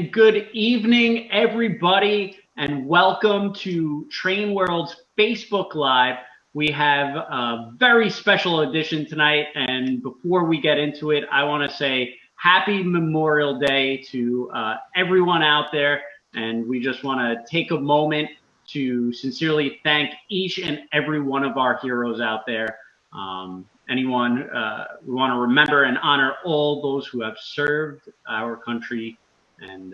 and good evening, everybody, and welcome to TrainWorlds Facebook Live. We have a very special edition tonight, and before we get into it, I want to say Happy Memorial Day to everyone out there, and we just want to take a moment to sincerely thank each and every one of our heroes out there. We want to remember and honor all those who have served our country, and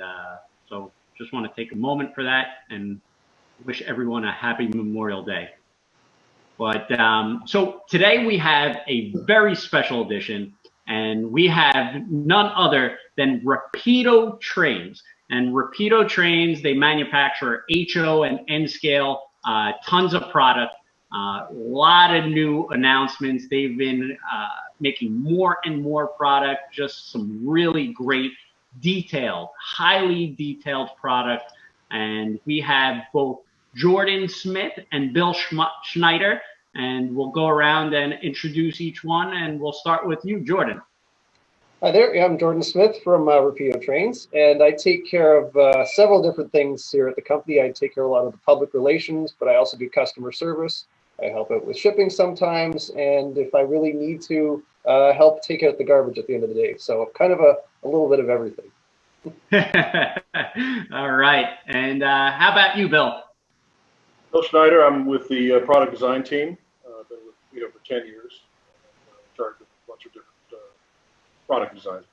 so just want to take a moment for that and wish everyone a happy Memorial Day. But so today we have a very special edition, and we have none other than Rapido Trains. And Rapido Trains, they manufacture HO and N scale, tons of product. A lot of new announcements. They've been making more and more product, just some really great detailed, highly detailed product. And we have both Jordan Smith and Bill Schneider, and we'll go around and introduce each one, and we'll start with you, Jordan. Hi there, I'm Jordan Smith from Rapido Trains, and I take care of several different things here at the company. I take care of a lot of the public relations, but I also do customer service. I help out with shipping sometimes, and if I really need to, help take out the garbage at the end of the day. So kind of a little bit of everything. All right, and how about you, Bill? Bill Schneider, I'm with the product design team. I've been with Rapido for 10 years. In charge of a bunch of different product designs.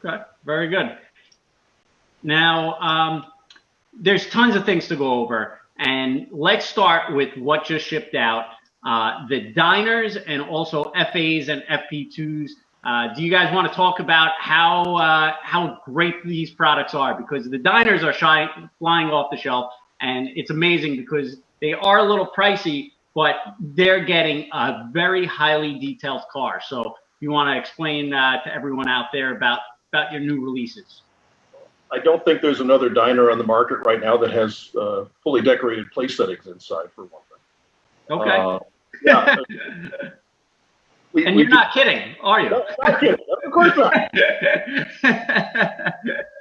Okay, very good. Now, there's tons of things to go over, and let's start with what just shipped out. The diners and also FAs and FP2s. Do you guys want to talk about how great these products are? Because the diners are flying off the shelf, and it's amazing because they are a little pricey, but they're getting a very highly detailed car. So you want to explain to everyone out there about your new releases? I don't think there's another diner on the market right now that has fully decorated place settings inside, for one thing. Okay. Yeah. And you're not kidding, are you? No, I'm not kidding. Of course not.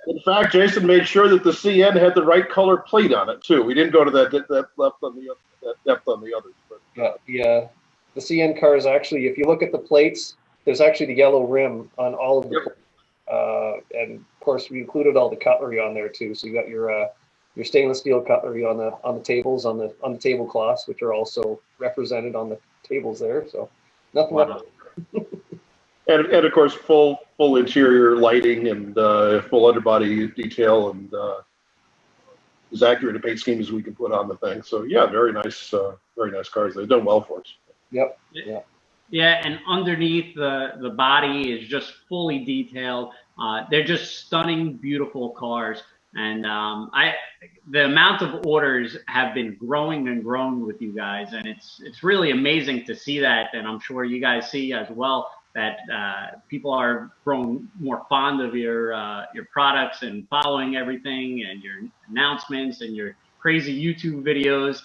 In fact, Jason made sure that the CN had the right color plate on it too. We didn't go to that depth on the others. But yeah, the CN cars actually, if you look at the plates, there's actually the yellow rim on all of the plates. And of course, we included all the cutlery on there too. So you got your stainless steel cutlery on the tables, on the tablecloths, which are also represented on the tables there. So nothing. Wow. and of course, full interior lighting and full underbody detail, and as accurate a paint scheme as we can put on the thing. So yeah, very nice cars. They've done well for us. Yep. Yeah. Yeah, and underneath the body is just fully detailed. They're just stunning, beautiful cars. And the amount of orders have been growing and growing with you guys, and it's really amazing to see that. And I'm sure you guys see as well that people are growing more fond of your products and following everything and your announcements and your crazy YouTube videos.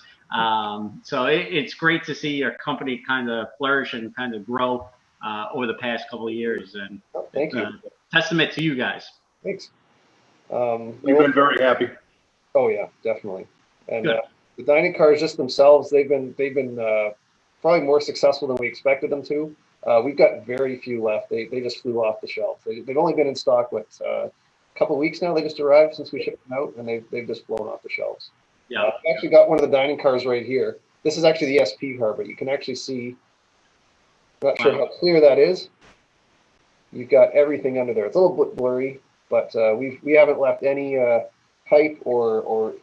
So it's great to see your company kind of flourish and kind of grow over the past couple of years. And thank you. Testament to you guys. Thanks. We've been very happy. Oh yeah, definitely. And the dining cars just themselves, they've been probably more successful than we expected them to. We've got very few left. They just flew off the shelf. They've only been in stock a couple of weeks now. They just arrived since we shipped them out, and they've just blown off the shelves. Yeah. I've actually got one of the dining cars right here. This is actually the SP car, but you can actually see. I'm not sure how clear that is. You've got everything under there. It's a little bit blurry, but we haven't left any pipe or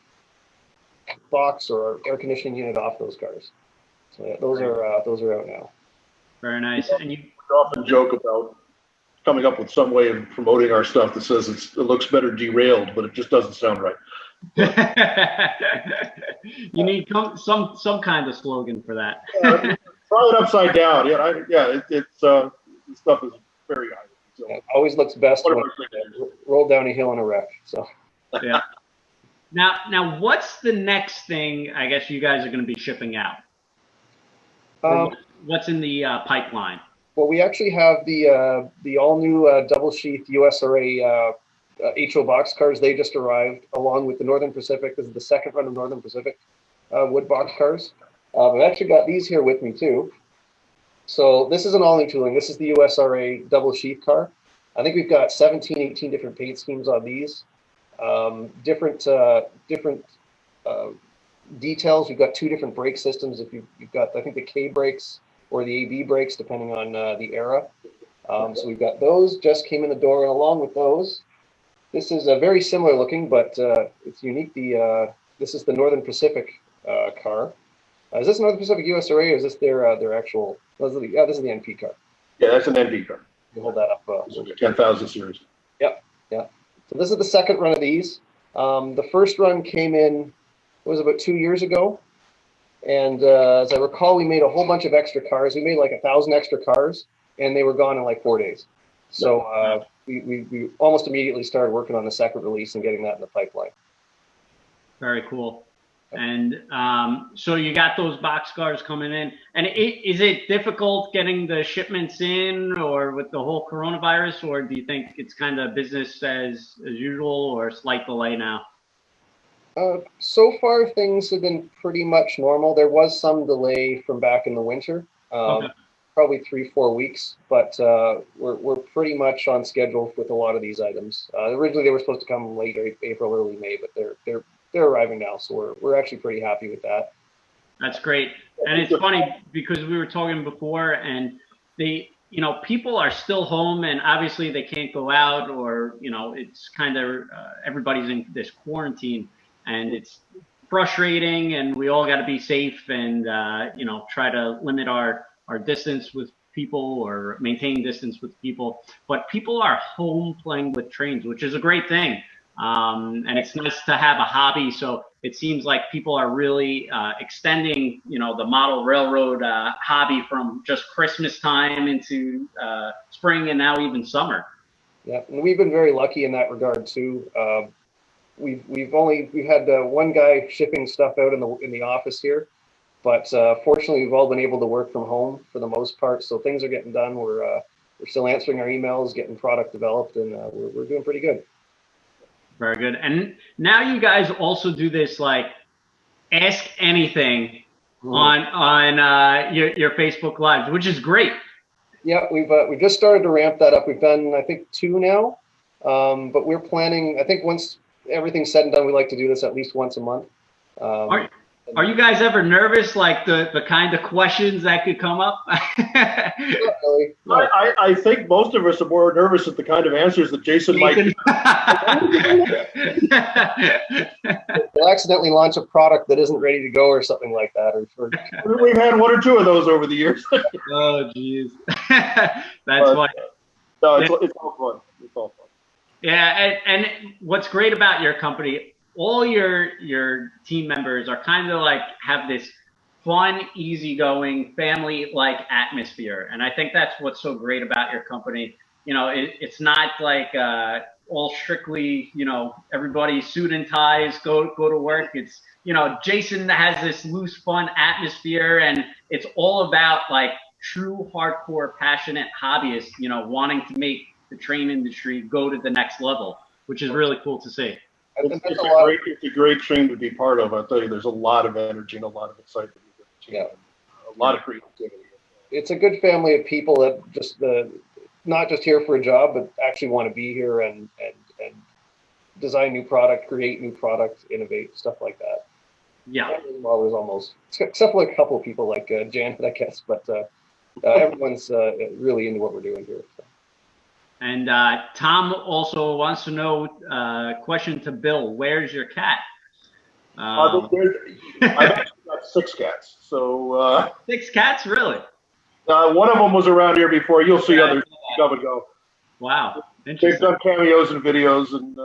box or air conditioning unit off those cars. So yeah, those are out now. Very nice. And you often joke about coming up with some way of promoting our stuff that says it looks better derailed, but it just doesn't sound right. You need some kind of slogan for that. Throw it upside down. Yeah, it's the stuff is very high. So, it always looks best when rolled down a hill in a wreck. So yeah. Now, what's the next thing? I guess you guys are going to be shipping out. What's in the pipeline? Well, we actually have the all new double sheath USRA HO boxcars. They just arrived along with the Northern Pacific. This is the second run of Northern Pacific wood boxcars. I've actually got these here with me too. So this is an all-new tooling. This is the USRA double sheath car. I think we've got 17, 18 different paint schemes on these. Different details. We've got two different brake systems. If you've got, I think, the K brakes or the AB brakes, depending on the era. So we've got those just came in the door, and along with those, this is a very similar looking, but it's unique. This is the Northern Pacific car. Is this Northern Pacific USRA, or is this their actual? This is the NP car. Yeah, that's an NP car. You hold that up. This is the 10,000 series. Yep, yeah. So this is the second run of these. The first run came in, it was about 2 years ago. And as I recall, we made a whole bunch of extra cars. We made like 1,000 extra cars, and they were gone in like 4 days. So we almost immediately started working on the second release and getting that in the pipeline. Very cool. And so you got those boxcars coming in. And is it difficult getting the shipments in, or with the whole coronavirus, or do you think it's kind of business as usual, or a slight delay now? So far, things have been pretty much normal. There was some delay from back in the winter, Okay. probably 3-4 weeks, but we're pretty much on schedule with a lot of these items. Originally, they were supposed to come late April, early May, but they're arriving now, so we're actually pretty happy with that. That's great. And it's funny because we were talking before, and people are still home, and obviously they can't go out, or it's kind of everybody's in this quarantine, and it's frustrating, and we all got to be safe and try to limit our distance with people, or maintain distance with people. But people are home playing with trains, which is a great thing. And it's nice to have a hobby. So it seems like people are really extending, the model railroad hobby from just Christmas time into spring, and now even summer. Yeah, and we've been very lucky in that regard too. We've had one guy shipping stuff out in the office here, but fortunately we've all been able to work from home for the most part. So things are getting done. We're still answering our emails, getting product developed, and we're doing pretty good. Very good. And now you guys also do this like ask anything on your Facebook Lives, which is great. Yeah, we've just started to ramp that up. We've done, I think, 2 now, but we're planning. I think once everything's said and done, we like to do this at least once a month. Are you guys ever nervous, like the kind of questions that could come up? Not really. No. I think most of us are more nervous at the kind of answers that Jason might give. We'll accidentally launch a product that isn't ready to go or something like that. We've had 1 or 2 of those over the years. Oh, geez. That's funny. No, it's all fun. It's all fun. Yeah, and what's great about your company, all your team members are kind of like have this fun, easygoing, family-like atmosphere, and I think that's what's so great about your company. It's not like all strictly, everybody suit and ties, go to work. It's Jason has this loose, fun atmosphere, and it's all about like true, hardcore, passionate hobbyists, wanting to make the train industry go to the next level, which is really cool to see. It's a great train to be part of. I'll tell you, there's a lot of energy and a lot of excitement. Yeah. A lot of creativity. It's a good family of people that just not just here for a job, but actually want to be here and design new product, create new product, innovate, stuff like that. Yeah. Well, there's almost, except for like a couple of people like Janet, I guess, but everyone's really into what we're doing here. So. And Tom also wants to know, question to Bill, where's your cat? I've actually got 6 cats. So 6 cats, really? One of them was around here before. You'll see others come and go. Wow, they've done cameos and videos, and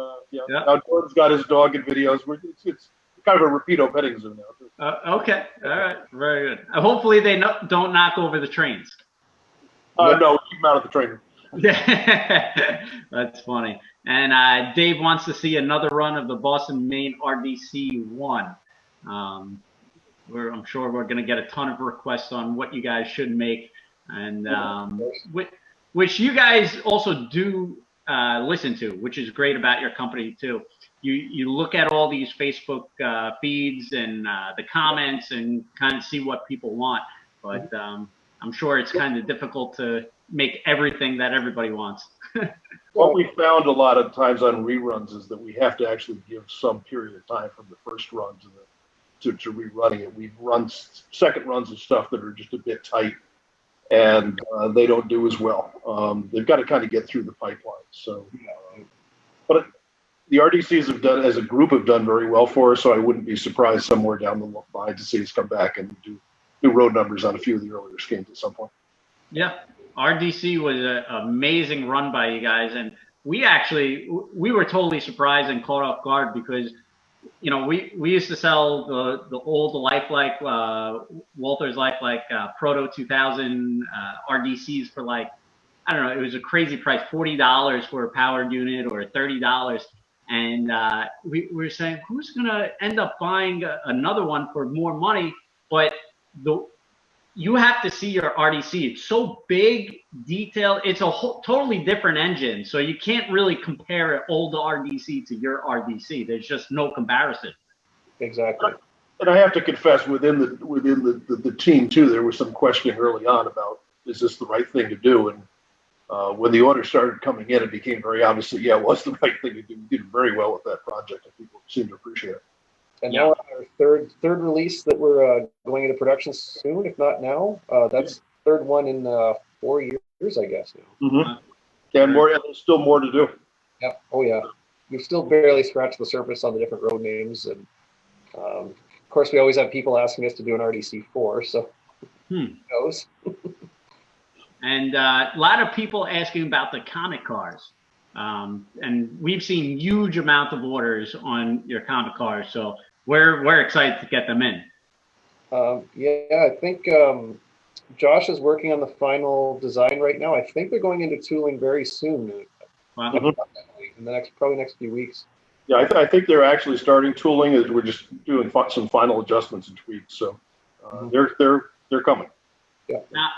now Jordan's got his dog in videos. It's kind of a Rapido petting zoo now. Okay, all right, very good. Hopefully they don't knock over the trains. No, keep them out of the train. Yeah, that's funny. And Dave wants to see another run of the Boston, Maine RDC 1. I'm sure we're going to get a ton of requests on what you guys should make, and which you guys also do listen to, which is great about your company too. You look at all these Facebook feeds and the comments and kind of see what people want, but I'm sure it's kind of difficult to make everything that everybody wants. What we found a lot of times on reruns is that we have to actually give some period of time from the first run to rerunning it. We've run second runs of stuff that are just a bit tight, and they don't do as well. They've got to kind of get through the pipeline. So, but the RDCs have done, as a group, have done very well for us. So I wouldn't be surprised somewhere down the line to see us come back and do road numbers on a few of the earlier schemes at some point. Yeah, RDC was an amazing run by you guys, and we were totally surprised and caught off guard because, you know, we used to sell the old lifelike Walther's lifelike Proto 2000 RDCs for, like, I don't know, it was a crazy price, $40 for a powered unit or $30. And we were saying, who's going to end up buying another one for more money? But you have to see your RDC. It's so big, detailed. It's a totally different engine. So you can't really compare an old RDC to your RDC. There's just no comparison. Exactly. And I have to confess, within the team too, there was some questioning early on about, is this the right thing to do? And when the orders started coming in, it became very obvious that, yeah, it was the right thing to do. We did very well with that project, and people seem to appreciate it. And now our third release that we're going into production soon, if not now. That's third one in 4 years, I guess. Now. Mm-hmm. And there's still more to do. Yep. Oh yeah. We've still barely scratched the surface on the different road names, and of course we always have people asking us to do an RDC4. So who knows? And a lot of people asking about the comic cars. And we've seen huge amount of orders on your comic cars, so we're excited to get them in. Yeah, I think Josh is working on the final design right now. I think they're going into tooling very soon. Wow. In the next few weeks. Yeah, I think they're actually starting tooling. We're just doing some final adjustments and tweaks. So they're coming. Yeah. Now,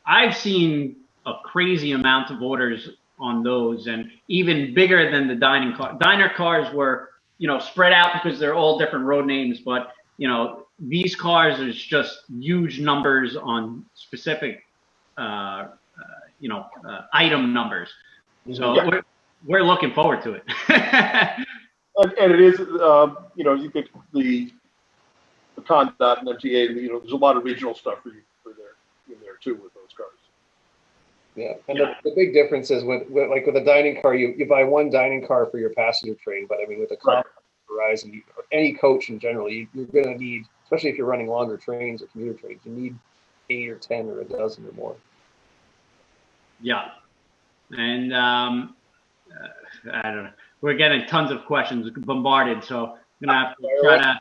I've seen a crazy amount of orders on those, and even bigger than the diner cars were, you know, spread out because they're all different road names, but, you know, these cars is just huge numbers on specific item numbers. So we're looking forward to it. and it is, you know, you think the Condot and MTA, you know, there's a lot of regional stuff in there too with those cars. Yeah, and the big difference is with a dining car, you buy one dining car for your passenger train, but I mean with a car, Horizon, or any coach in general, you're going to need, especially if you're running longer trains or commuter trains, you need 8 or 10 or a dozen or more. Yeah, and I don't know, we're getting tons of questions bombarded, so I'm gonna have to try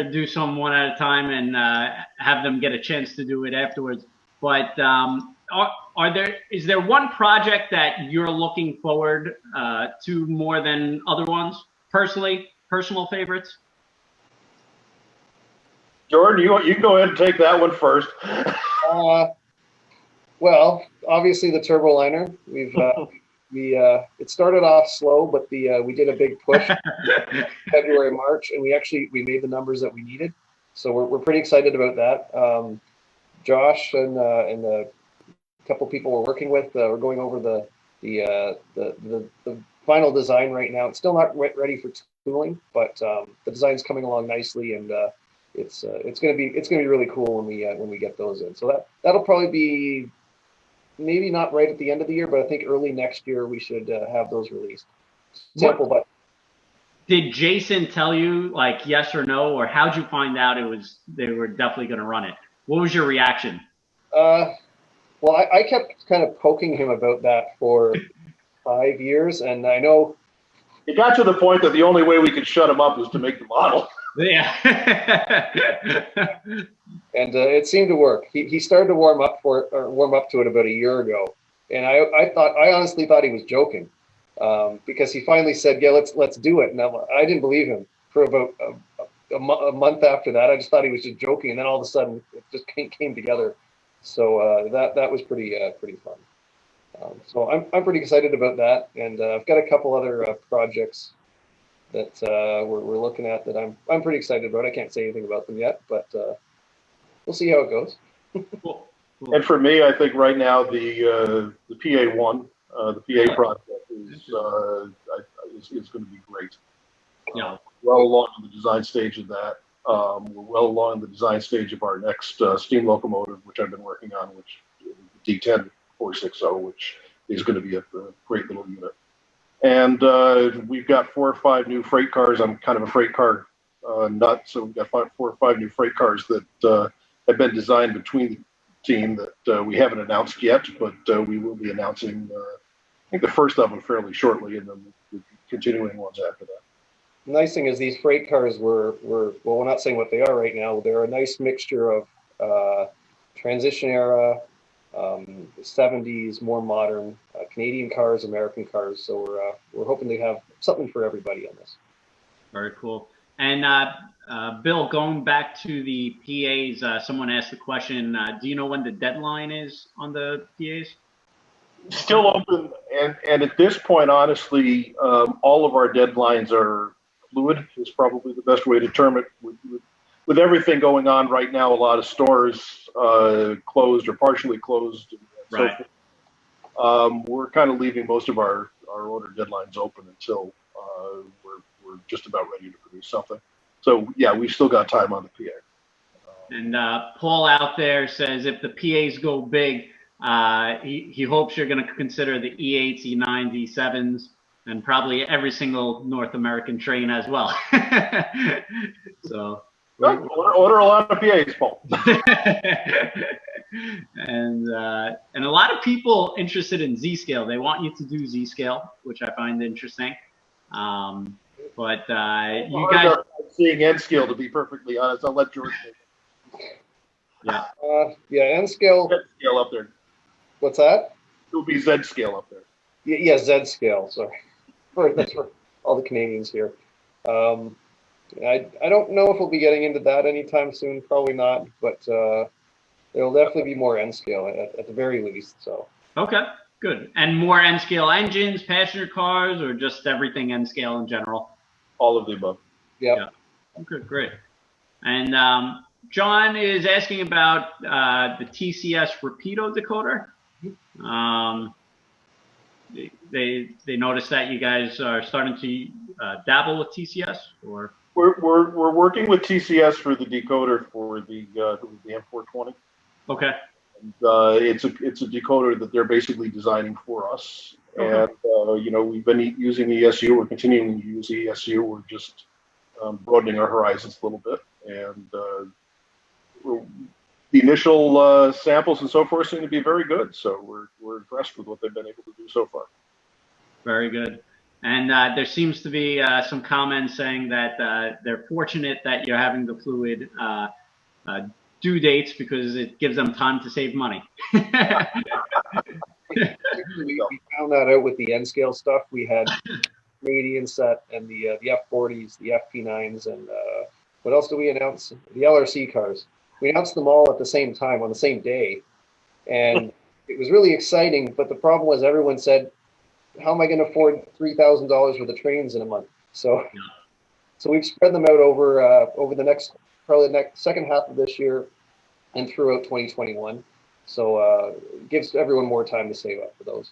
to do some one at a time and have them get a chance to do it afterwards. But is there one project that you're looking forward to more than other ones? Personal favorites? Jordan, you can go ahead and take that one first. Well, obviously the Turboliner. It started off slow, but we did a big push February, March, and we made the numbers that we needed. So we're pretty excited about that. Josh and a couple people we're working with, we're going over the final design right now. It's still not ready for tooling, but the design's coming along nicely, and it's gonna be really cool when we get those in. So that'll probably be maybe not right at the end of the year, but I think early next year we should have those released. Sample, but did Jason tell you, like, yes or no, or how'd you find out they were definitely going to run it? What was your reaction? Well, I kept kind of poking him about that for 5 years, and I know it got to the point that the only way we could shut him up was to make the model. Yeah. And it seemed to work. He started to warm up to it about a year ago, and I honestly thought he was joking, because he finally said, "Yeah, let's do it." And I didn't believe him for about a month after that. I just thought he was just joking, and then all of a sudden it just came together. So that was pretty fun. So I'm pretty excited about that, and I've got a couple other projects that we're looking at that I'm pretty excited about. I can't say anything about them yet, but we'll see how it goes. Cool. And for me, I think right now the PA1, the PA project is going to be great. Yeah. Well along in the design stage of that. We're well along in the design stage of our next steam locomotive, which I've been working on, which D10 460, which is going to be a great little unit. And we've got 4 or 5 new freight cars. I'm kind of a freight car nut, so we've got 4 or 5 new freight cars that have been designed between the team that we haven't announced yet, but we will be announcing, I think, the first of them fairly shortly, and then the continuing ones after that. The nice thing is these freight cars well, we're not saying what they are right now. They're a nice mixture of transition era, 70s, more modern, Canadian cars, American cars. So we're hoping to have something for everybody on this. Very cool. And Bill, going back to the PAs, someone asked the question, do you know when the deadline is on the PAs? Still open, and at this point, honestly, all of our deadlines are fluid, is probably the best way to term it. With everything going on right now, a lot of stores closed or partially closed. And right. So forth. We're kind of leaving most of our order deadlines open until we're just about ready to produce something. So yeah, we've still got time on the PA. And Paul out there says if the PAs go big, he hopes you're going to consider the E8s, E9s, E7s, and probably every single North American train as well. So order a lot of PAs, Paul. And a lot of people interested in Z scale. They want you to do Z scale, which I find interesting. But you guys seeing N scale, to be perfectly honest. I'll let George take it. Yeah. Yeah, N scale. Z scale up there. What's that? It would be Z scale up there. Yeah, Z scale. Sorry, that's for all the Canadians here. I don't know if we'll be getting into that anytime soon. Probably not, but there'll definitely be more N scale at the very least. So. Okay, good. And more N scale engines, passenger cars, or just everything N scale in general? All of the above. Yep. Yeah. Okay, great. And John is asking about the TCS Rapido decoder. They noticed that you guys are starting to dabble with TCS, or we're working with TCS for the decoder for the M420. Okay. And, it's a decoder that they're basically designing for us, and we've been using ESU. We're continuing to use ESU. We're just broadening our horizons a little bit, and the initial samples and so forth seem to be very good. So we're impressed with what they've been able to do so far. Very good. And there seems to be some comments saying that they're fortunate that you're having the fluid due dates because it gives them time to save money. We found that out with the N scale stuff. We had Canadian set and the F40s, the FP9s, and what else did we announce? The LRC cars. We announced them all at the same time on the same day, and it was really exciting. But the problem was everyone said, "How am I going to afford $3,000 worth of trains in a month?" So we've spread them out over probably the next second half of this year and throughout 2021. So it gives everyone more time to save up for those.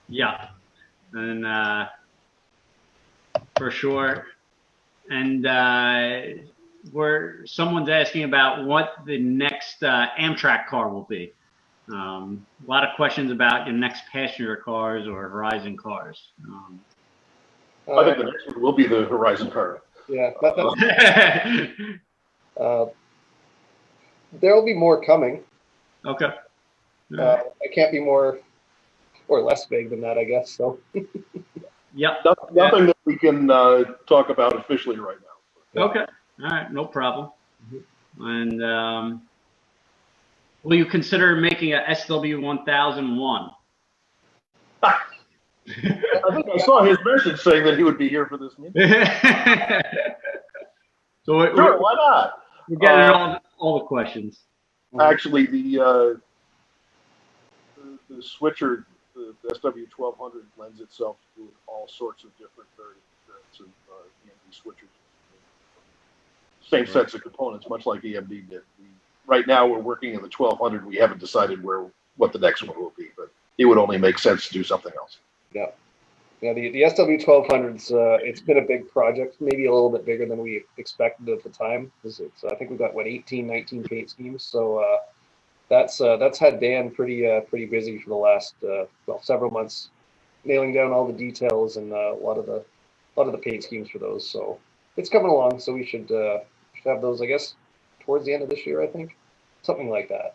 Yeah, and for sure. And someone's asking about what the next Amtrak car will be. A lot of questions about your next passenger cars or Horizon cars. I think the next one will be the Horizon car. Yeah. There'll be more coming. Okay. I can't be more or less vague than that, I guess. So. Yep. Nothing that we can talk about officially right now. Okay. All right. No problem. And will you consider making a SW1001? I think I saw his message saying that he would be here for this meeting. So sure, why not? We're getting all the questions. Actually, the switcher, the SW1200 lends itself to all sorts of different variants of EMD switchers. Same sets of components, much like EMD did. Right now, we're working in the 1200. We haven't decided what the next one will be, but it would only make sense to do something else. Yeah. Yeah, the SW1200's, it's been a big project, maybe a little bit bigger than we expected at the time. I think we've got, 18, 19 paint schemes. So that's had Dan pretty busy for the last, several months, nailing down all the details and a lot of the paint schemes for those. So it's coming along. So we should have those, I guess, towards the end of this year, I think. Something like that.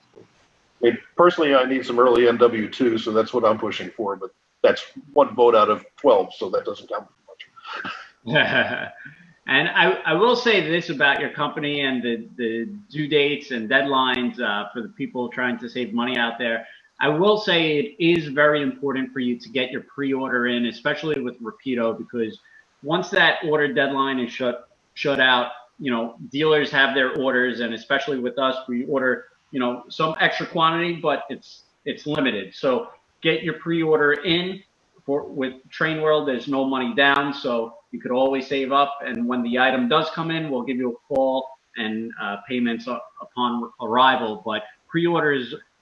Personally, I need some early NW2, so that's what I'm pushing for, but that's one vote out of 12, so that doesn't count much. And I will say this about your company and the due dates and deadlines for the people trying to save money out there. I will say it is very important for you to get your pre-order in, especially with Rapido, because once that order deadline is shut out, dealers have their orders, and especially with us, we order, some extra quantity, but it's limited. So get your pre-order in. With TrainWorld, there's no money down, so you could always save up. And when the item does come in, we'll give you a call and payments upon arrival. But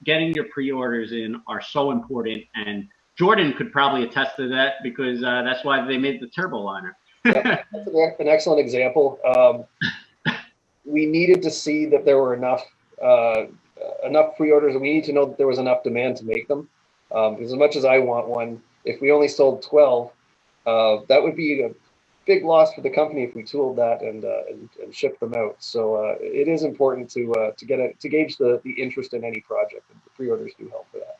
getting your pre-orders in are so important. And Jordan could probably attest to that, because that's why they made the turbo liner. Yeah, that's an excellent example. We needed to see that there were enough pre-orders, and we need to know that there was enough demand to make them. Because as much as I want one, if we only sold 12, that would be a big loss for the company if we tooled that and shipped them out. So it is important to gauge the interest in any project, and the pre-orders do help for that.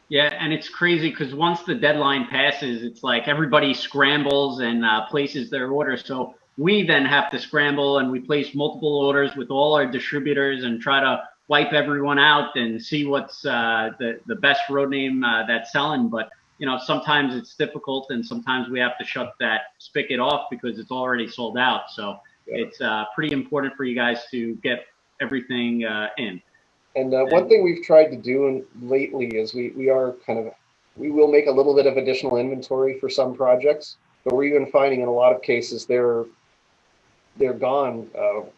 Yeah, and it's crazy because once the deadline passes, it's like everybody scrambles and places their orders. So we then have to scramble, and we place multiple orders with all our distributors and try to wipe everyone out and see what's the best road name that's selling. But sometimes it's difficult, and sometimes we have to shut that spigot off because it's already sold out. So yeah, it's pretty important for you guys to get everything in. And one thing we've tried to do lately is we will make a little bit of additional inventory for some projects, but we're even finding in a lot of cases they're gone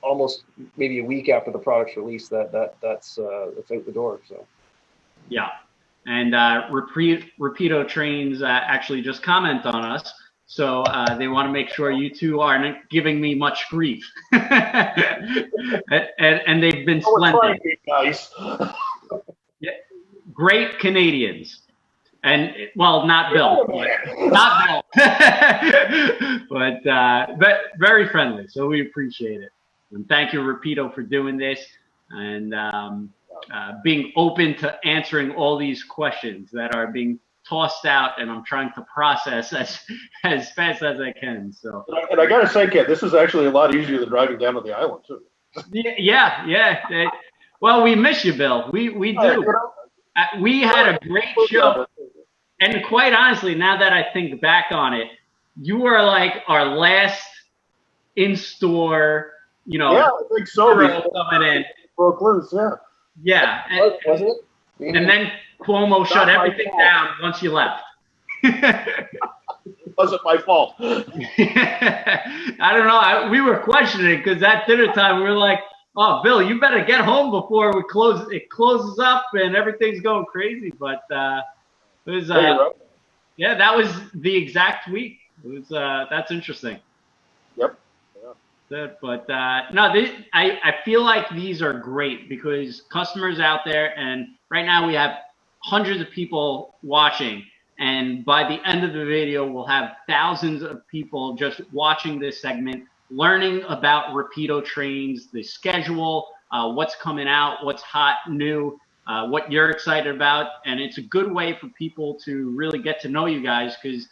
almost maybe a week after the product's released. That's out the door. So yeah. And Rapido Trains actually just comment on us, so they want to make sure you two aren't giving me much grief. and they've been splendid. Nice. Yeah, great Canadians, and not Bill, not Bill, but very friendly. So we appreciate it, and thank you, Rapido, for doing this, and being open to answering all these questions that are being tossed out, and I'm trying to process as fast as I can. So, and I gotta say, Ken, this is actually a lot easier than driving down to the island too. Yeah. Well, we miss you, Bill. We do. We had a great show, and quite honestly, now that I think back on it, you were like our last in-store, Yeah, I think so. Coming in. Broke loose, yeah. Yeah, wasn't it? And then Cuomo shut everything down once you left. It wasn't my fault. I don't know. We were questioning because at dinner time we were like, "Oh, Bill, you better get home before it closes up and everything's going crazy." But it was yeah, that was the exact week. It was that's interesting. Yep. But no, I feel like these are great because customers out there, and right now we have hundreds of people watching, and by the end of the video we'll have thousands of people just watching this segment, learning about Rapido Trains, the schedule, what's coming out, what's hot, new, what you're excited about, and it's a good way for people to really get to know you guys, because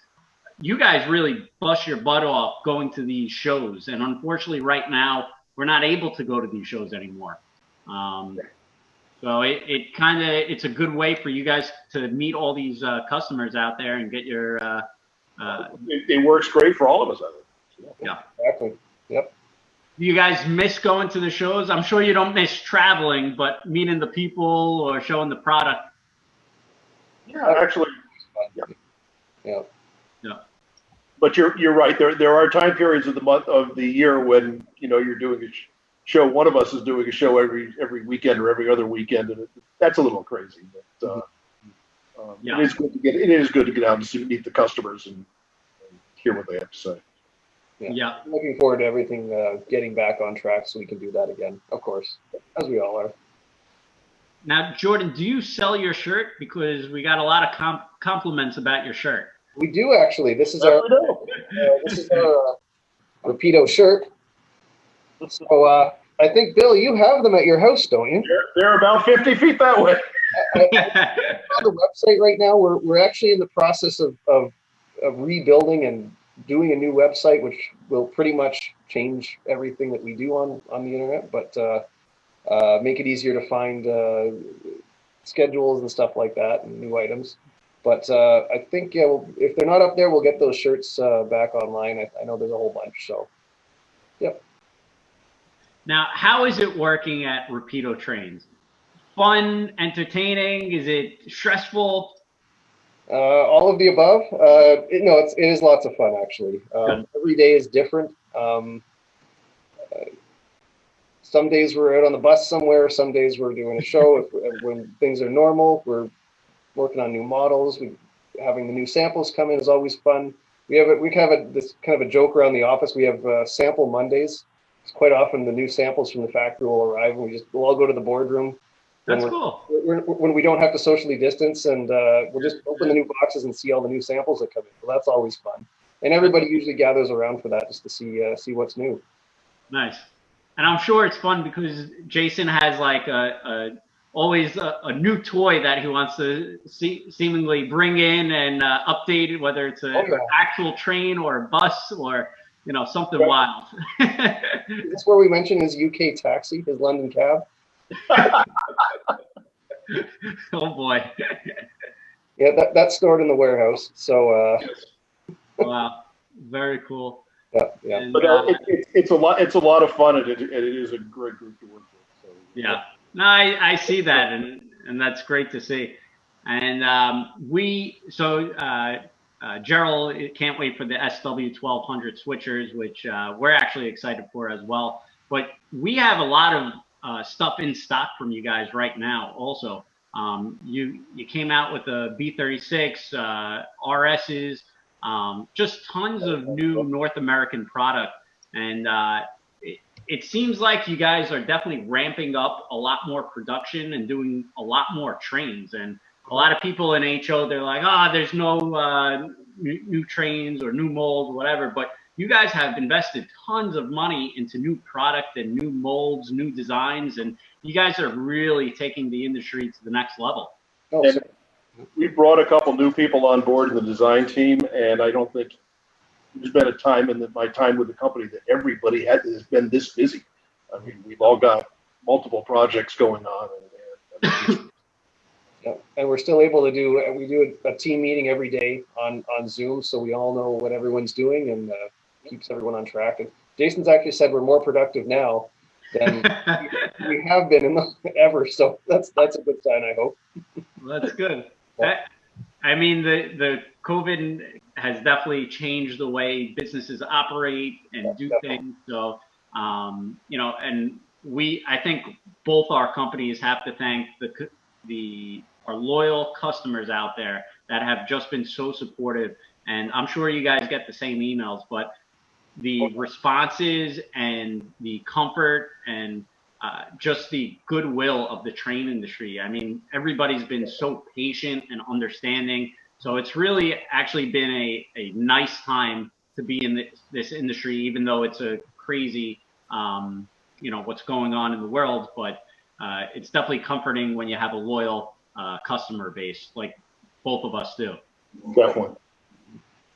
you guys really bust your butt off going to these shows, and unfortunately right now we're not able to go to these shows anymore. So it's a good way for you guys to meet all these customers out there and get your it works great for all of us, I think. Yeah, exactly. Yep. Do you guys miss going to the shows? I'm sure you don't miss traveling, but meeting the people or showing the product. Yeah, actually, Yeah. Yeah. But you're right. There are time periods of the year when you're doing a show. One of us is doing a show every weekend or every other weekend, and that's a little crazy. But Yeah. it is good to get out and meet the customers and hear what they have to say. Yeah. I'm looking forward to everything getting back on track so we can do that again, of course, as we all are. Now, Jordan, do you sell your shirt? Because we got a lot of compliments about your shirt. We do actually. This is our Rapido shirt. So I think, Bill, you have them at your house, don't you? They're about 50 feet that way. On the website right now, we're actually in the process of rebuilding and doing a new website, which will pretty much change everything that we do on the internet, but make it easier to find schedules and stuff like that and new items. But I think, yeah, if they're not up there, we'll get those shirts back online. I know there's a whole bunch, so yep. Now, how is it working at Rapido Trains? Fun, entertaining? Is it stressful? All of the above. It is lots of fun, actually. Every day is different. Some days we're out on the bus somewhere. Some days we're doing a show. When things are normal, we're working on new models. Having the new samples come in is always fun. We have this kind of a joke around the office. We have sample Mondays. It's quite often the new samples from the factory will arrive, and we'll all go to the boardroom. That's cool. When we don't have to socially distance, and we'll just open the new boxes and see all the new samples that come in. Well, that's always fun, and everybody usually gathers around for that just to see what's new. Nice, and I'm sure it's fun because Jason has like always a new toy that he wants to seemingly bring in and update it, whether it's an actual train or a bus or something wild. Is this where we mentioned his UK taxi, his London cab? Oh boy. Yeah, that's stored in the warehouse. So wow, very cool. Yeah. And, but it's a lot of fun, and it is a great group to work with. So, yeah. No, I see that, and that's great to see. And Gerald can't wait for the SW1200 switchers, which we're actually excited for as well. But we have a lot of stuff in stock from you guys right now. Also, you came out with the B36 RSs, just tons of new North American product, and it seems like you guys are definitely ramping up a lot more production and doing a lot more trains. And a lot of people in HO, they're like, there's no new trains or new molds or whatever. But you guys have invested tons of money into new product and new molds, new designs, and you guys are really taking the industry to the next level. And we brought a couple new people on board in the design team, and I don't think there's been a time in my time with the company that everybody has been this busy. I mean, we've all got multiple projects going on. Yeah, and we're still able to do a team meeting every day on Zoom, so we all know what everyone's doing and keeps everyone on track. And Jason's actually said we're more productive now than we have been ever. So that's a good sign, I hope. Well, that's good. I mean, the COVID has definitely changed the way businesses operate and do things. So, and I think both our companies have to thank our loyal customers out there that have just been so supportive. And I'm sure you guys get the same emails, but the responses and the comfort and just the goodwill of the train industry. I mean, everybody's been so patient and understanding. So it's really actually been a nice time to be in this industry, even though it's a crazy, what's going on in the world. But it's definitely comforting when you have a loyal customer base like both of us do. Definitely.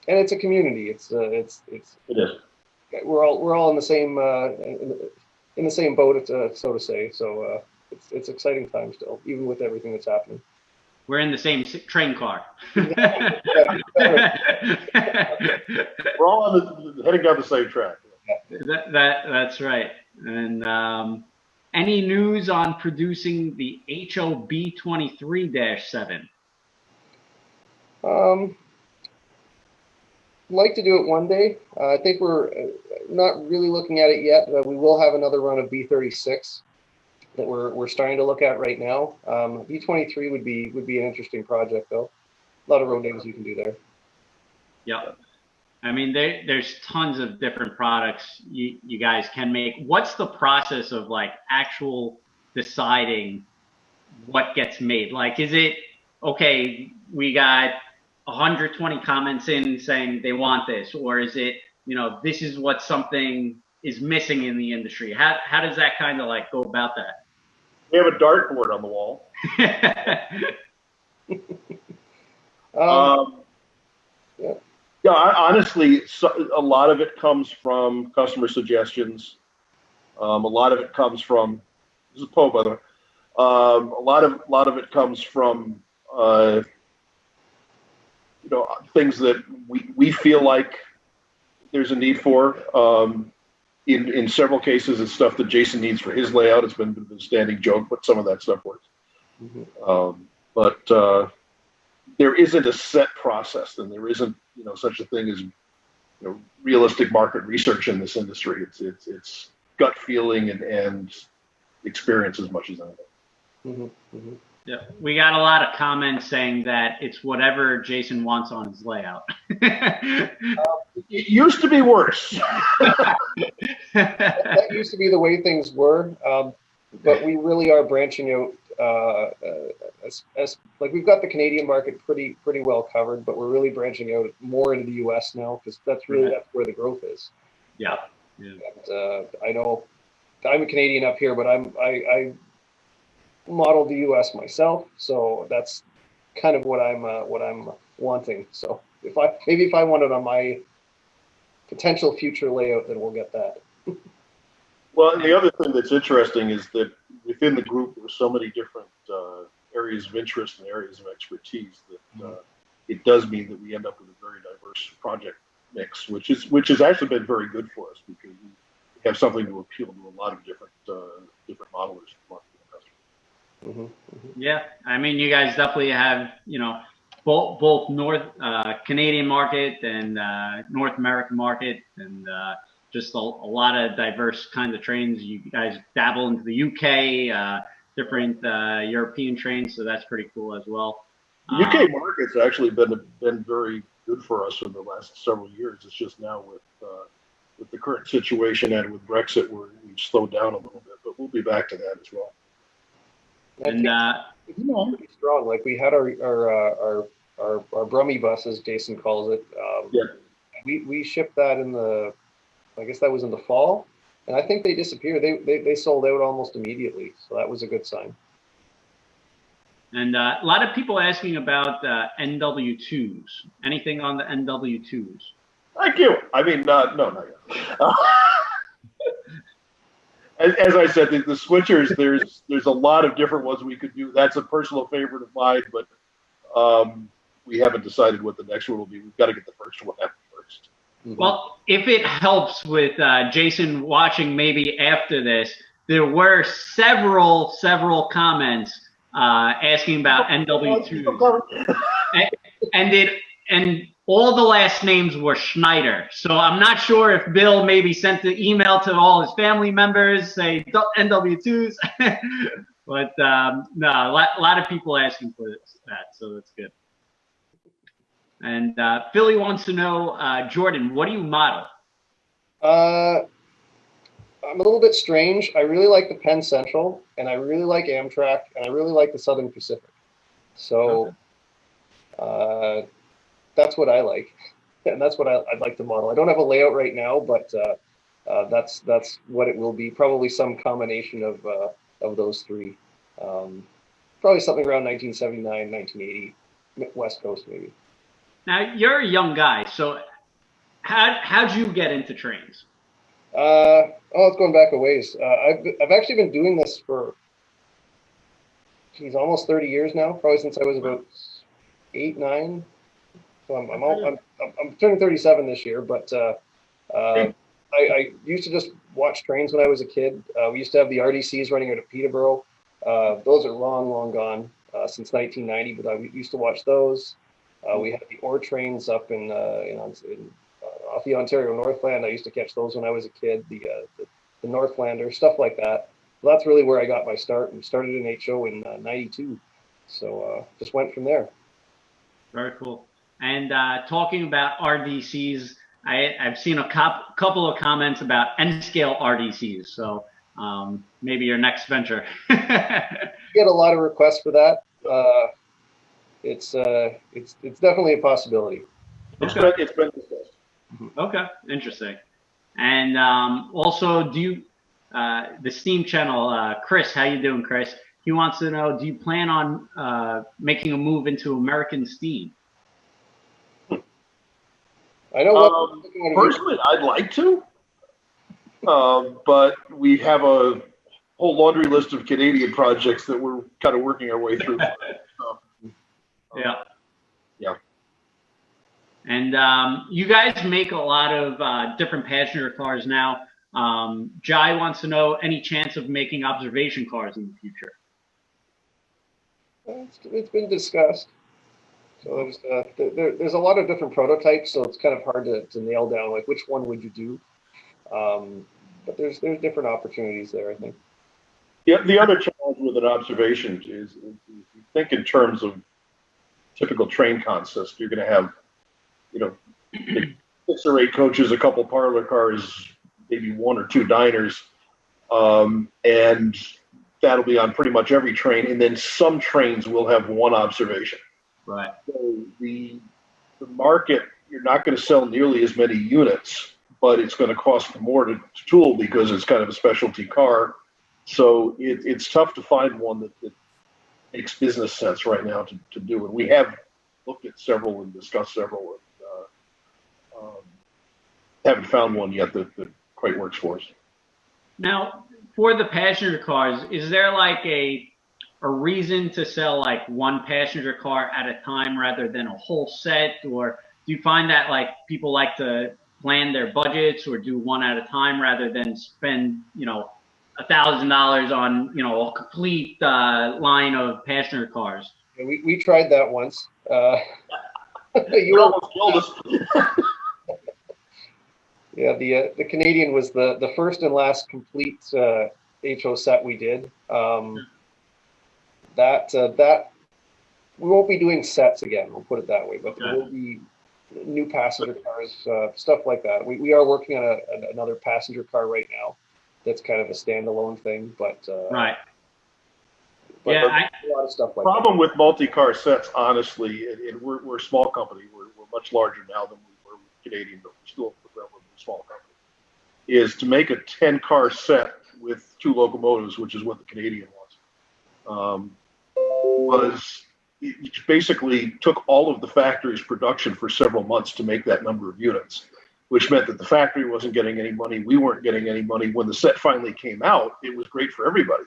And it's a community. It is. We're all in the same in the same boat, so to say. So it's exciting time still, even with everything that's happening. We're in the same train car. We're all heading down the same track. That's right. And any news on producing the HOB23-7? like to do it one day. I think we're not really looking at it yet. We will have another run of B36 that we're starting to look at right now. B23 would be an interesting project though. A lot of road names you can do there. Yeah. I mean, there's tons of different products you guys can make. What's the process of like actual deciding what gets made? Like, is it, okay, we got 120 comments in saying they want this, or is it, this is what something is missing in the industry? How does that kind of like go about that? We have a dartboard on the wall. Yeah. Yeah, honestly, a lot of it comes from customer suggestions. A lot of it comes from, this is Poe, by the way. A lot of it comes from things that we feel like there's a need for. In several cases, it's stuff that Jason needs for his layout. It's been a standing joke, but some of that stuff works. Mm-hmm. But there isn't a set process, and there isn't such a thing as realistic market research in this industry. It's gut feeling and experience as much as anything. Mm-hmm. Mm-hmm. Yeah, we got a lot of comments saying that it's whatever Jason wants on his layout. It used to be worse. That used to be the way things were, but we really are branching out. Like we've got the Canadian market pretty well covered, but we're really branching out more into the U.S. now because that's where the growth is. Yeah. And, I know I'm a Canadian up here, but I modeled the U.S. myself, so that's kind of what I'm wanting. So if I want it on my potential future layout, then we'll get that. Well, and the other thing that's interesting is that within the group, there are so many different areas of interest and areas of expertise that it does mean that we end up with a very diverse project mix, which has actually been very good for us because we have something to appeal to a lot of different modelers. Mm-hmm, mm-hmm. Yeah, I mean, you guys definitely have, both North Canadian market and North American market, and just a lot of diverse kinds of trains. You guys dabble into the UK, different European trains, so that's pretty cool as well. The UK market's actually been very good for us in the last several years. It's just now with the current situation and with Brexit, we've slowed down a little bit, but we'll be back to that as well. And it's pretty strong. Like we had our Brummy bus, as Jason calls it. We shipped that I guess that was in the fall, and I think they disappeared. They sold out almost immediately, so that was a good sign. And a lot of people asking about NW2s. Anything on the NW2s? Thank you. I mean, no, not yet. As I said, the switchers, there's a lot of different ones we could do. That's a personal favorite of mine, but we haven't decided what the next one will be. We've got to get the first one out first. Well, if it helps with Jason watching maybe after this, there were several comments asking about NW2s. And all the last names were Schneider. So I'm not sure if Bill maybe sent the email to all his family members, say NW2s. But no, a lot of people asking for that, so that's good. And Philly wants to know, Jordan, what do you model? I'm a little bit strange. I really like the Penn Central, and I really like Amtrak, and I really like the Southern Pacific. So that's what I like, and that's what I'd like to model. I don't have a layout right now, but that's what it will be. Probably some combination of those three. Probably something around 1979, 1980, West Coast maybe. Now you're a young guy, so how'd you get into trains? It's going back a ways. I've actually been doing this for almost 30 years now. Probably since I was about 8, 9. So I'm turning 37 this year. But I used to just watch trains when I was a kid. We used to have the RDCs running out of Peterborough. Those are long gone since 1990. But I used to watch those. We had the ore trains up in off the Ontario Northland. I used to catch those when I was a kid. The Northlander, stuff like that. So that's really where I got my start, and started in HO in '92. So just went from there. Very cool. And talking about RDCs, I've seen a couple of comments about N-scale RDCs. So maybe your next venture. Get a lot of requests for that. It's definitely a possibility. It's been discussed. Okay, interesting. And also, do you the Steam channel, Chris? How you doing, Chris? He wants to know: do you plan on making a move into American Steam? I know. Personally, I'd like to, but we have a whole laundry list of Canadian projects that we're kind of working our way through. Yeah. Yeah. And you guys make a lot of different passenger cars now. Jai wants to know, any chance of making observation cars in the future? It's been discussed. So there's a lot of different prototypes, so it's kind of hard to nail down like which one would you do. But there's different opportunities there, I think. Yeah, the other challenge with an observation is if you think in terms of typical train consist, you're going to have, 6 or 8 coaches, a couple parlor cars, maybe 1 or 2 diners, and that'll be on pretty much every train. And then some trains will have 1 observation. Right. So the market, you're not going to sell nearly as many units, but it's going to cost more to tool because it's kind of a specialty car. So it's tough to find one that makes business sense right now to do. And we have looked at several and discussed several, and haven't found one yet that quite works for us. Now, for the passenger cars, is there like a reason to sell like 1 passenger car at a time rather than a whole set? Or do you find that like people like to plan their budgets or do 1 at a time rather than spend, $1,000 on, a complete line of passenger cars? We tried that once. You almost killed us. Yeah, the Canadian was the first and last complete HO set we did. That we won't be doing sets again. We'll put it that way. But there will be new passenger cars, stuff like that. We are working on another passenger car right now. That's kind of a standalone thing, but right. But yeah, a lot of stuff like problem with multi-car sets, honestly, and we're a small company. We're much larger now than we were with Canadian, but we're still a relatively small company. Is to make a 10-car set with 2 locomotives, which is what the Canadian was it basically took all of the factory's production for several months to make that number of units, which meant that the factory wasn't getting any money. We weren't getting any money. When the set finally came out, it was great for everybody.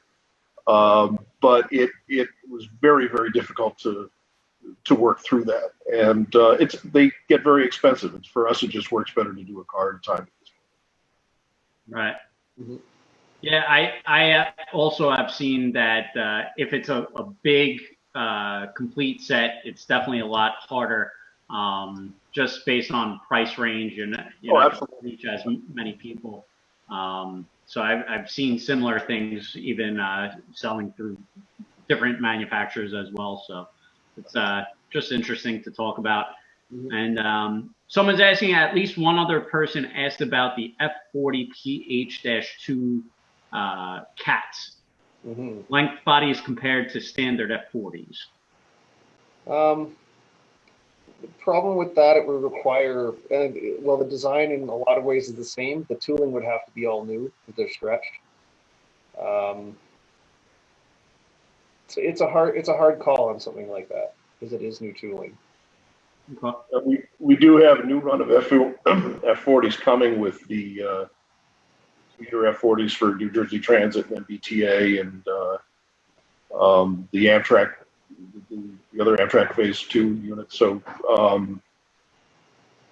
But it was very, very difficult to work through that. And they get very expensive. For us, it just works better to do a car at a time. Right. Mm-hmm. Yeah, I also have seen that if it's a big complete set, it's definitely a lot harder, just based on price range and reach as many people. So I've seen similar things, even selling through different manufacturers as well. So it's just interesting to talk about. Mm-hmm. And someone's asking, at least one other person asked about the F40 PH-2 cats. Mm-hmm. Length bodies compared to standard F40s. The problem with that, it would require, well, the design in a lot of ways is the same. The tooling would have to be all new because they're stretched. So it's a hard call on something like that because it is new tooling. Okay. We do have a new run of F40s coming with the commuter F40s for New Jersey Transit and BTA and the Amtrak. The other Amtrak Phase 2 units. So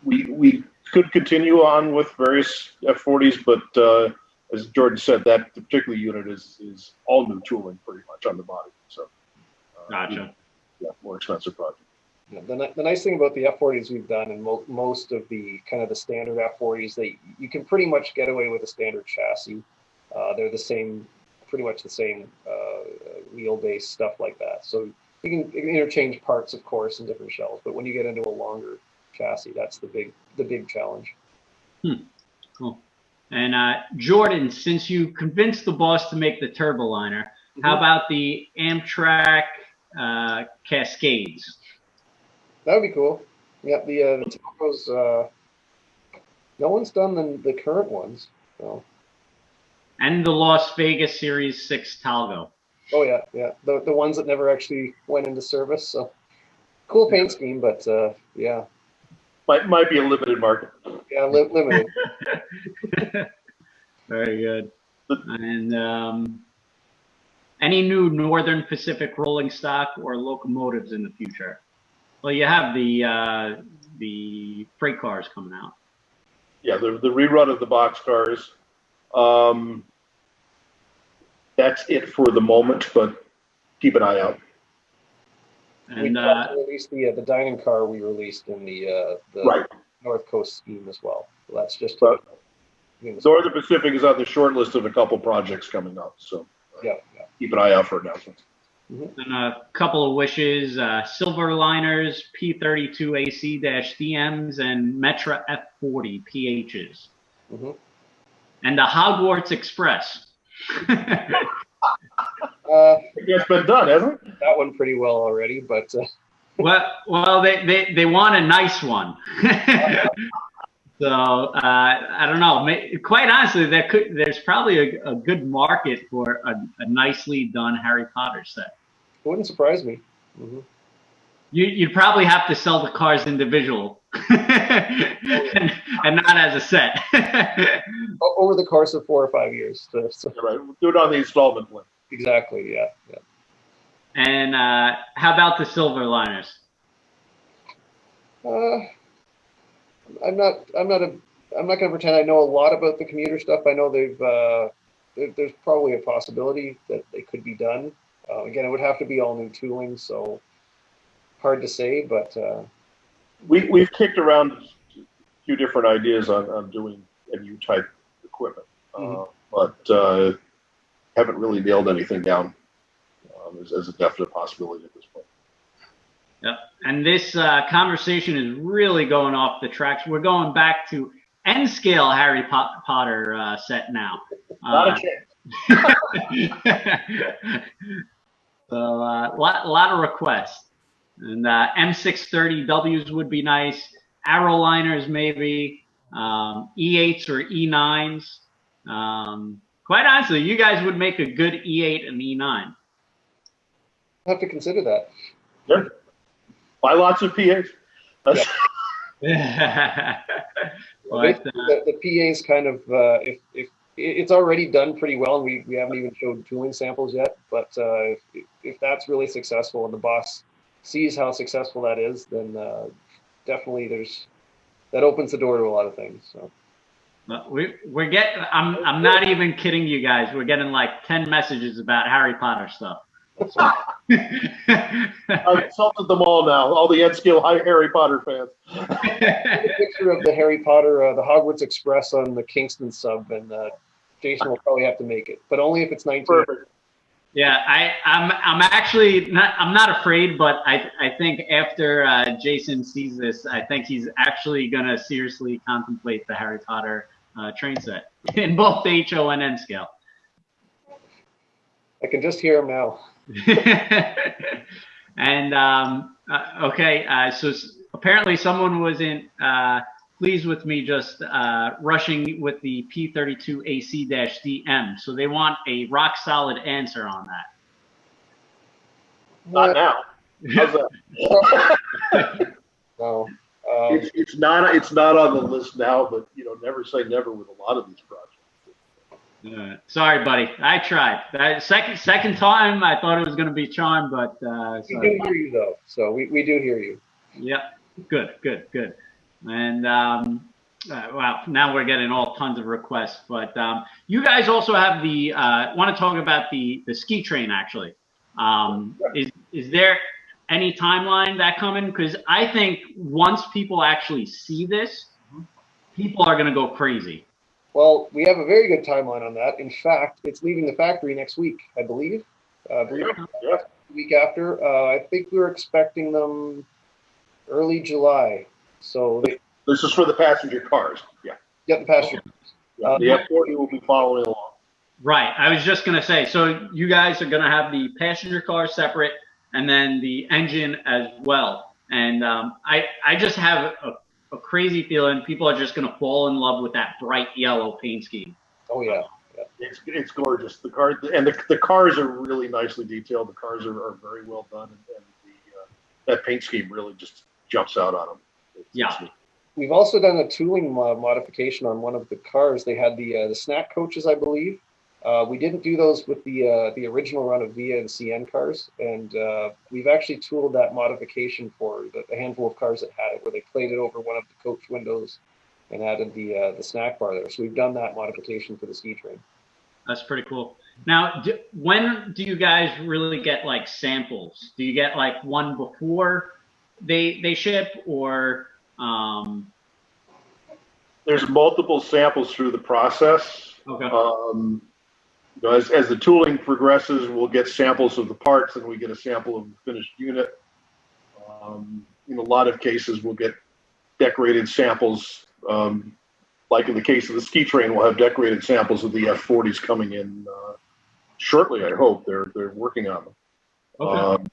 we could continue on with various F40s, but as Jordan said, that particular unit is all new tooling pretty much on the body. So gotcha. Yeah, more expensive project. The nice thing about the F40s we've done, and most of the kind of the standard F40s, you can pretty much get away with a standard chassis. They're the same, pretty much the same wheelbase, stuff like that. So you can interchange parts, of course, in different shells. But when you get into a longer chassis, that's the big challenge. Cool. And Jordan, since you convinced the boss to make the turboliner, how about the Amtrak Cascades? That would be cool. Yeah, the Tacos, no one's done the current ones. So. And the Las Vegas Series 6 Talgo. Oh yeah, yeah. The ones that never actually went into service. So cool paint scheme, but yeah. Might be a limited market. Yeah, limited. Very good. And any new Northern Pacific rolling stock or locomotives in the future? Well, you have the freight cars coming out. Yeah, the rerun of the boxcars. That's it for the moment, but keep an eye out. And we released the dining car we released in the right. North Coast scheme as well. So that's just Northern Pacific is on the short list of a couple projects coming up. So yeah. Keep an eye out for announcements. And a couple of wishes, Silverliners, P32AC-DMs, and Metra F40 PHs. And the Hogwarts Express. It's been done, hasn't it? That one pretty well already, but well, they want a nice one. So I don't know. Quite honestly, there's probably a good market for a nicely done Harry Potter set. It wouldn't surprise me. You'd probably have to sell the cars individual and not as a set. Over the course of 4 or 5 years. So. Right. We'll do it on the installment plan. Exactly. Yeah. And how about the Silverliners? I'm not going to pretend I know a lot about the commuter stuff. I know there's probably a possibility that they could be done. Again, it would have to be all new tooling, so hard to say. But we've kicked around a few different ideas on doing MU type equipment, but haven't really nailed anything down as a definite possibility at this point. Yep. And this conversation is really going off the tracks. We're going back to N-scale Harry Potter set now. Not a chance. So a lot of requests. And M630Ws would be nice. Arrowliners maybe. E8s or E9s. Quite honestly, you guys would make a good E8 and E9. I'll have to consider that. Yeah. Buy lots of PAs. Yeah. The PA's kind of if it's already done pretty well. We haven't even showed tooling samples yet, but if that's really successful and the boss sees how successful that is, then definitely that opens the door to a lot of things. So we're getting. I'm not even kidding you guys. We're getting like 10 messages about Harry Potter stuff. I've insulted them all now. All the N-scale Harry Potter fans. A picture of the Harry Potter, the Hogwarts Express on the Kingston sub, and Jason will probably have to make it, but only if it's 19. Perfect. Yeah, I'm actually not. I'm not afraid, but I think after Jason sees this, I think he's actually gonna seriously contemplate the Harry Potter train set in both the HO and N scale. I can just hear him now. And okay, so apparently someone was pleased with me just rushing with the P32AC-DM. So they want a rock solid answer on that. Not now. How's that? No. It's not on the list now, but never say never with a lot of these projects. Sorry, buddy. I tried. Second time, I thought it was going to be charmed, but we do hear you though. So we do hear you. Yep. Good. And wow, now we're getting all tons of requests. But you guys also have want to talk about the ski train actually. Is there any timeline that coming? Because I think once people actually see this, people are going to go crazy. Well, we have a very good timeline on that. In fact, it's leaving the factory next week, I believe. The week after. I think we were expecting them early July. So this is for the passenger cars. Yeah. Yep, the passenger. Yeah, the F40 will be following along. Right. I was just going to say, so you guys are going to have the passenger car separate and then the engine as well. And I just have a crazy feeling people are just going to fall in love with that bright yellow paint scheme. Oh, yeah. It's gorgeous. The car and the cars are really nicely detailed. The cars are very well done, and that paint scheme really just jumps out on them. Yeah. We've also done a tooling modification on one of the cars. They had the snack coaches, I believe. We didn't do those with the original run of Via and CN cars, and we've actually tooled that modification for the handful of cars that had it, where they plated over one of the coach windows and added the snack bar there. So we've done that modification for the ski train. That's pretty cool. Now, when do you guys really get like samples? Do you get like one before they ship, or there's multiple samples through the process. Okay. As the tooling progresses, we'll get samples of the parts, and we get a sample of the finished unit. In a lot of cases, we'll get decorated samples. Like in the case of the ski train, we'll have decorated samples of the F40s coming in shortly. I hope they're working on them. Okay.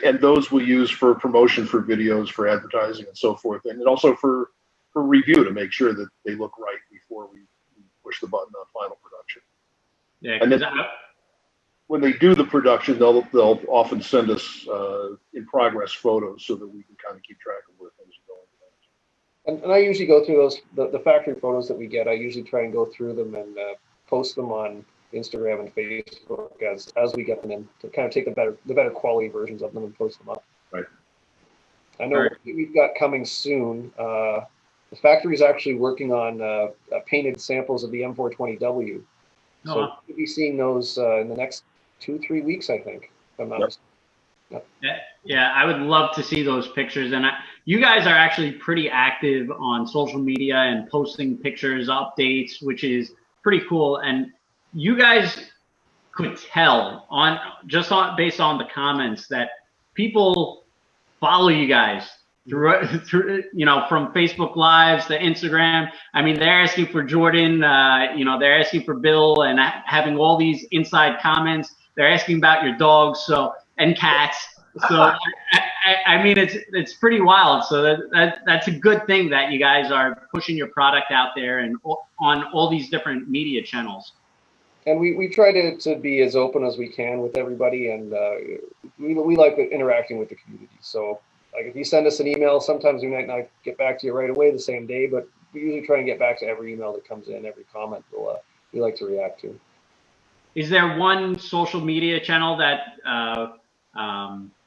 And those we'll use for promotion, for videos, for advertising, and so forth, and also for review to make sure that they look right before we push the button on final production. Yeah. And then when they do the production, they'll often send us in progress photos so that we can kind of keep track of where things are going. And I usually go through the factory photos that we get. I usually try and go through them and post them on Instagram and Facebook as we get them in, to kind of take the better quality versions of them and post them up. Right. I know what we've got coming soon. The factory is actually working on painted samples of the M420W. So we'll be seeing those in the next 2-3 weeks, I think. If I'm not mistaken. Yeah, I would love to see those pictures. And you guys are actually pretty active on social media and posting pictures, updates, which is pretty cool. And you guys could tell based on the comments that people follow you guys through from Facebook Lives to Instagram. I mean, they're asking for Jordan, they're asking for Bill, and having all these inside comments. They're asking about your dogs and cats. So I mean, it's pretty wild. So that's a good thing that you guys are pushing your product out there and on all these different media channels. And we try to be as open as we can with everybody, and we like interacting with the community. So like if you send us an email, sometimes we might not get back to you right away the same day, but we usually try and get back to every email that comes in, every comment we like to react to. Is there one social media channel that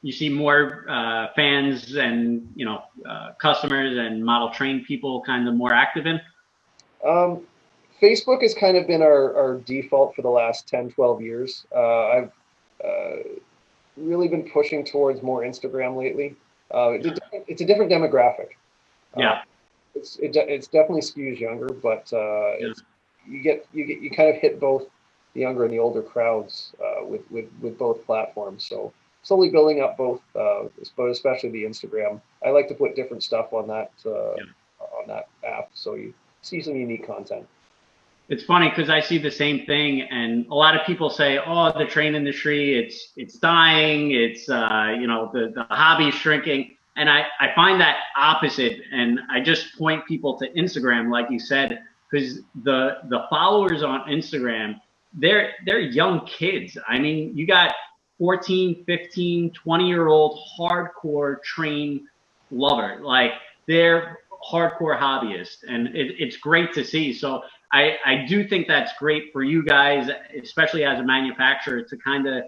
you see more fans and customers and model train people kind of more active in? Facebook has kind of been our default for the last 10-12 years. I've really been pushing towards more Instagram lately. It's a different demographic. Yeah. It's definitely skews younger, but you kind of hit both the younger and the older crowds with both platforms. So slowly building up both, but especially the Instagram. I like to put different stuff on that app, so you see some unique content. It's funny because I see the same thing, and a lot of people say, "Oh, the train industry, it's dying. It's the hobby is shrinking." And I find that opposite, and I just point people to Instagram, like you said, because the followers on Instagram, they're young kids. I mean, you got 14, 15, 20-year-old hardcore train lover, like they're hardcore hobbyists, and it's great to see. So I do think that's great for you guys, especially as a manufacturer, to kind of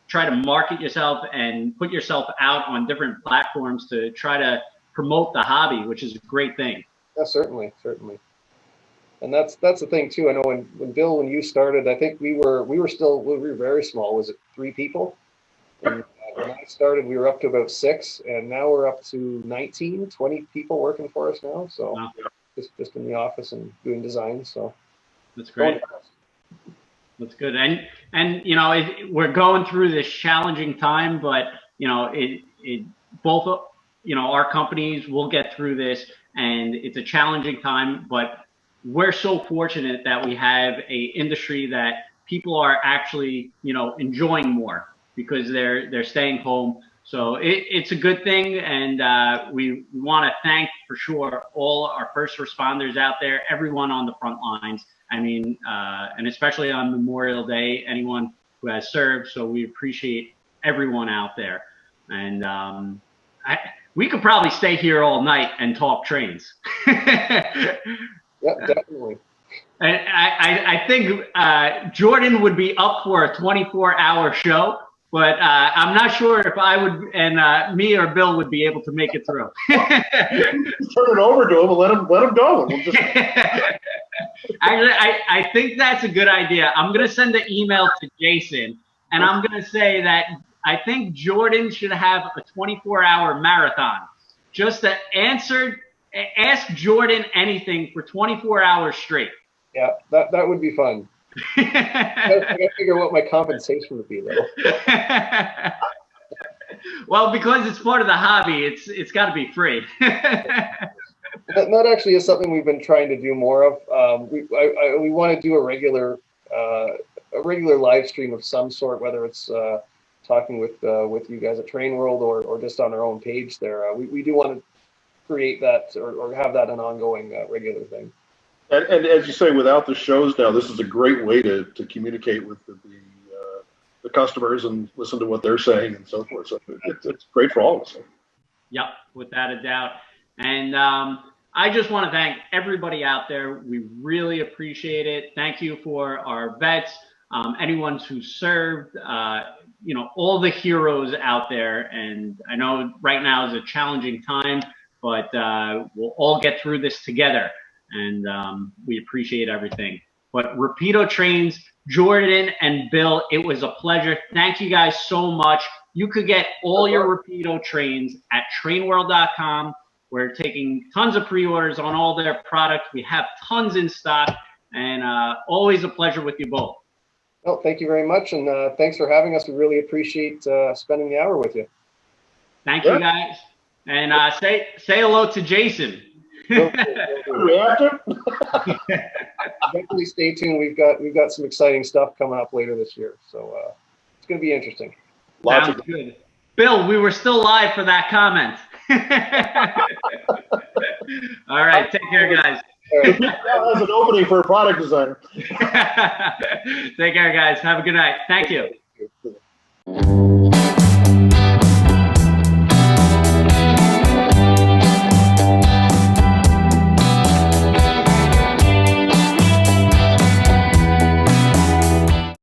try to market yourself and put yourself out on different platforms to try to promote the hobby, which is a great thing. Yeah, certainly. And that's the thing too. I know when Bill, when you started, I think we were very small. Was it 3 people? And When I started, we were up to about 6, and now we're up to 19, 20 people working for us now. So Wow. just in the office and doing design. So That's great. That's good. And you know, we're going through this challenging time, but you know, both, you know, our companies will get through this, and it's a challenging time, but we're so fortunate that we have a industry that people are actually, you know, enjoying more because they're staying home. So it's a good thing, and we want to thank for sure all our first responders out there, everyone on the front lines. I mean, and especially on Memorial Day, anyone who has served. So we appreciate everyone out there. And we could probably stay here all night and talk trains. yeah, definitely. And I think Jordan would be up for a 24-hour show, but I'm not sure if I would, and me or Bill would be able to make it through. Turn it over to him and let him go. We'll just... Actually, I think that's a good idea. I'm going to send an email to Jason, and I'm going to say that I think Jordan should have a 24-hour marathon. Just to ask Jordan anything for 24 hours straight. Yeah, that would be fun. I gotta figure out what my compensation would be, though. Well, because it's part of the hobby, it's got to be free. That actually is something we've been trying to do more of. We want to do a regular live stream of some sort, whether it's talking with you guys at TrainWorld or just on our own page there. We do want to create that or have that an ongoing regular thing. And as you say, without the shows now, this is a great way to communicate with the customers and listen to what they're saying and so forth. So it's great for all of us. Yep, without a doubt. And I just want to thank everybody out there. We really appreciate it. Thank you for our vets, anyone who served, you know, all the heroes out there. And I know right now is a challenging time, but we'll all get through this together. And we appreciate everything. But Rapido Trains, Jordan and Bill, it was a pleasure. Thank you guys so much. You could get all your Rapido trains at TrainWorld.com. We're taking tons of pre-orders on all their products. We have tons in stock, and always a pleasure with you both. Well, thank you very much, and thanks for having us. We really appreciate spending the hour with you. Thank you, guys. And say hello to Jason. Definitely stay tuned. We've got some exciting stuff coming up later this year, so it's going to be interesting. Sounds good. Bill, we were still live for that comment. All right, take care, guys. That was an opening for a product designer. Take care, guys. Have a good night. Thank you.